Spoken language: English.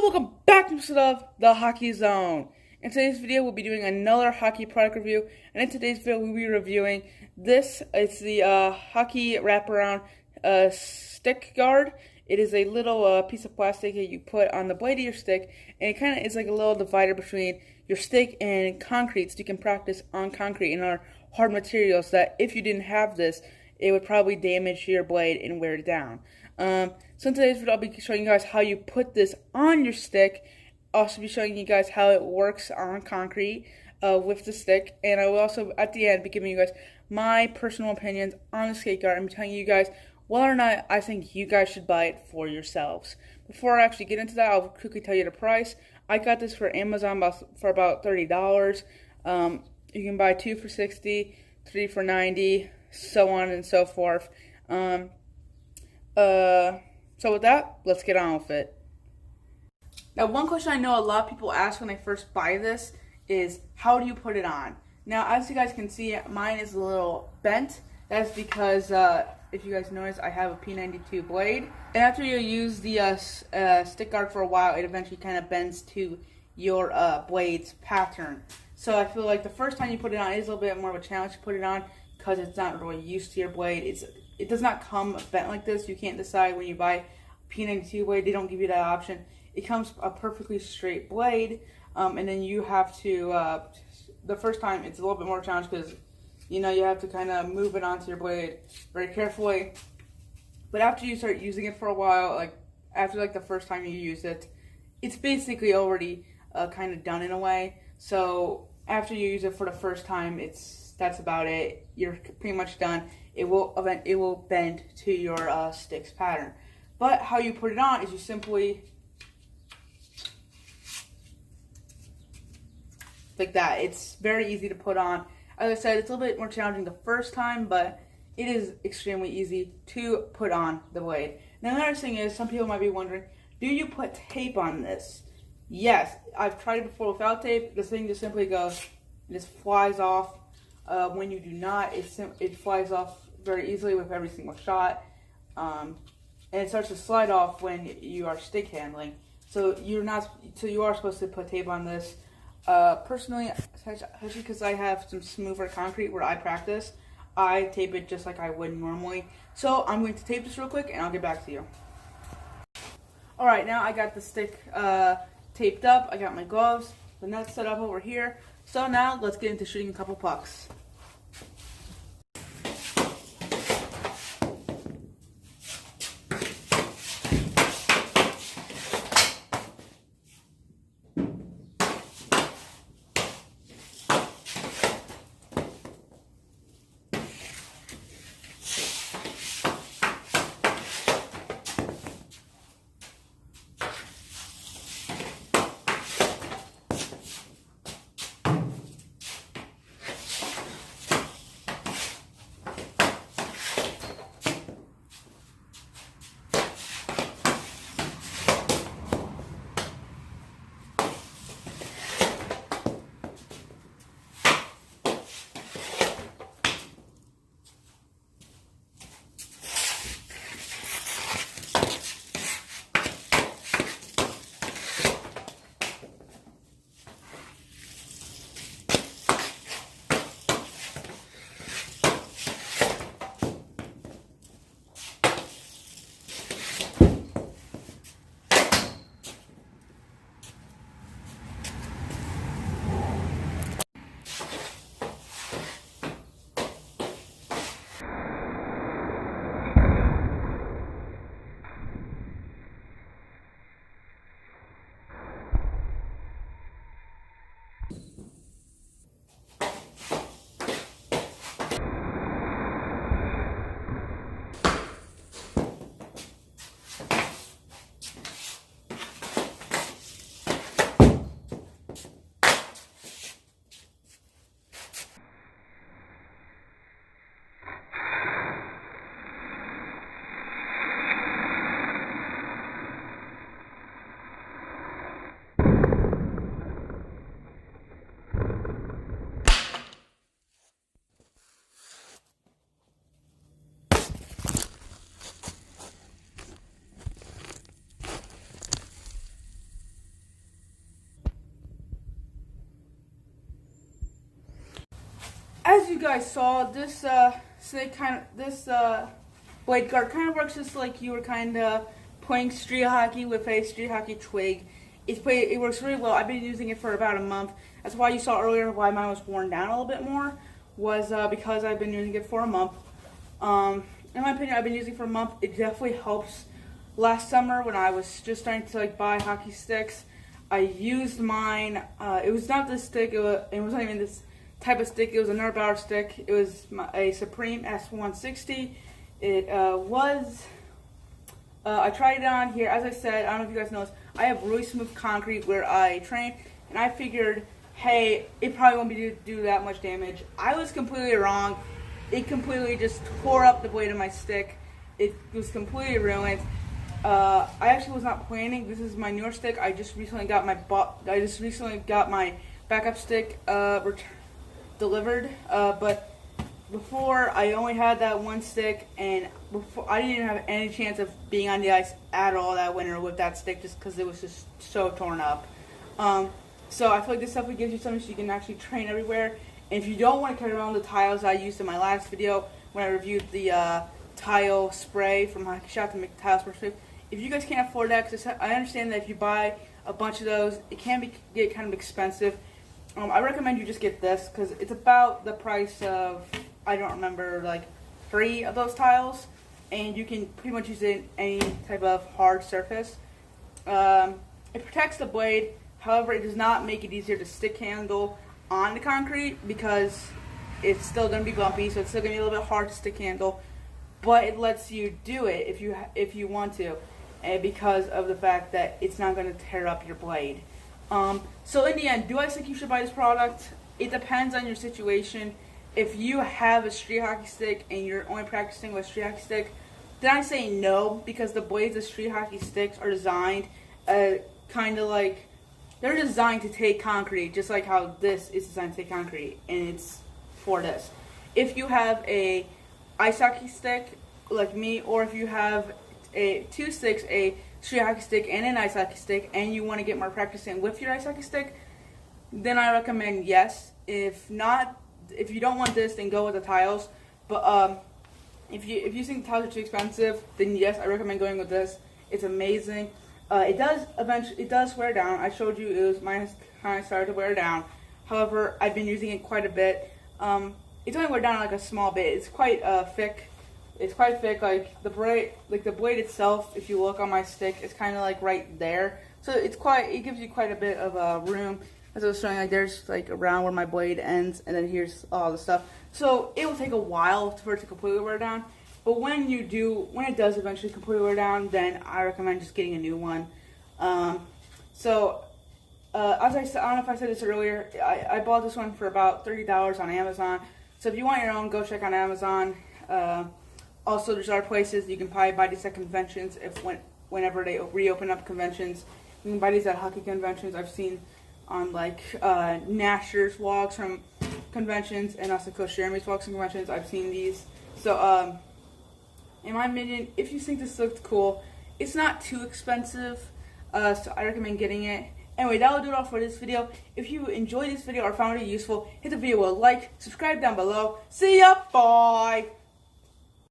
welcome back to the Hockey Zone. In today's video, we'll be doing another hockey product review, and in today's video, we'll be reviewing this. It's the hockey wraparound stick guard. It is a little piece of plastic that you put on the blade of your stick, and it kind of is like a little divider between your stick and concrete, so you can practice on concrete and on hard materials that if you didn't have this, it would probably damage your blade and wear it down. So in today's video, I'll be showing you guys how you put this on your stick. I'll also be showing you guys how it works on concrete with the stick. And I will also, at the end, be giving you guys my personal opinions on the skate guard and be telling you guys whether or not I think you guys should buy it for yourselves. Before I actually get into that, I'll quickly tell you the price. I got this for Amazon for about $30. You can buy 2 for $60, 3 for $90, so on and so forth. So with that, let's get on with it. Now, one question I know a lot of people ask when they first buy this is, how do you put it on? Now, as you guys can see, mine is a little bent. That's because, if you guys notice, I have a P92 blade. And after you use the stick guard for a while, it eventually kind of bends to your blade's pattern. So I feel like the first time you put it on, it is a little bit more of a challenge to put it on because it's not really used to your blade. It does not come bent like this. You can't decide when you buy P92 blade. They don't give you that option. It comes a perfectly straight blade, and then you have to, the first time it's a little bit more challenge because, you know, you have to kind of move it onto your blade very carefully. But after you start using it for a while, like after like the first time you use it, it's basically already kind of done in a way. So after you use it for the first time, that's about it. You're pretty much done. It will bend to your stick's pattern. But how you put it on is you simply, like that. It's very easy to put on. As I said, it's a little bit more challenging the first time, but it is extremely easy to put on the blade. Now, another thing is, some people might be wondering, do you put tape on this? Yes, I've tried it before without tape. The thing just simply goes, it just flies off. When you do not, it flies off very easily with every single shot. And it starts to slide off when you are stick handling. So you are supposed to put tape on this. Personally, especially because I have some smoother concrete where I practice, I tape it just like I would normally. So I'm going to tape this real quick and I'll get back to you. Alright, now I got the stick taped up. I got my gloves, the nuts set up over here. So now let's get into shooting a couple pucks. as you guys saw, this blade guard kind of works just like you were kind of playing street hockey with a street hockey twig. It works really well. I've been using it for about a month. That's why you saw earlier why mine was worn down a little bit more, was because I've been using it for a month. In my opinion, I've been using it for a month. It definitely helps. Last summer when I was just starting to like buy hockey sticks, I used mine. It was not this stick. It wasn't even this type of stick. It was another Bauer stick. It was a Supreme S160. It I tried it on here. As I said, I don't know if you guys know this, I have really smooth concrete where I train, and I figured, hey, it probably won't do that much damage. I was completely wrong. It completely just tore up the blade of my stick. It was completely ruined. I actually was not planning. This is my newer stick. I just recently got my backup stick delivered. But before, I only had that one stick, and before I didn't even have any chance of being on the ice at all that winter with that stick, just because it was just so torn up. So I feel like this definitely gives you something so you can actually train everywhere. And if you don't want to carry around the tiles I used in my last video when I reviewed the tile spray from Hockey Shop to make the tile spray, if you guys can't afford that, because I understand that if you buy a bunch of those, it can get kind of expensive. I recommend you just get this because it's about the price of, I don't remember, like 3 of those tiles, and you can pretty much use it in any type of hard surface. It protects the blade, however, it does not make it easier to stick handle on the concrete because it's still going to be bumpy, so it's still going to be a little bit hard to stick handle, but it lets you do it if you want to, and because of the fact that it's not going to tear up your blade. So in the end, do I think you should buy this product? It depends on your situation. If you have a street hockey stick and you're only practicing with a street hockey stick, then I say no, because the blades of street hockey sticks are designed kind of like, they're designed to take concrete, just like how this is designed to take concrete, and it's for this. If you have a ice hockey stick like me, or if you have two sticks, a street hockey stick and an ice hockey stick, and you want to get more practice in with your ice hockey stick, then I recommend yes. If not, if you don't want this, then go with the tiles. But if you think the tiles are too expensive, then yes, I recommend going with this. It's amazing. It does wear down. I showed you mine kind of started to wear down. However, I've been using it quite a bit. It's only wear down like a small bit. It's quite thick. It's quite thick. Like the blade itself, if you look on my stick, it's kind of like right there. So it gives you quite a bit of room. As I was showing, like there's like around where my blade ends, and then here's all the stuff. So it will take a while for it to completely wear down. But when it does eventually completely wear down, then I recommend just getting a new one. As I said, I don't know if I said this earlier, I bought this one for about $30 on Amazon. So if you want your own, go check on Amazon. Also, there's other places you can probably buy these at conventions whenever they reopen up conventions. You can buy these at hockey conventions. I've seen on like Nasher's vlogs from conventions, and also Coach Jeremy's vlogs from conventions. I've seen these. So in my opinion, if you think this looked cool, it's not too expensive, so I recommend getting it. Anyway, that will do it all for this video. If you enjoyed this video or found it useful, hit the video with a like, subscribe down below. See ya, bye!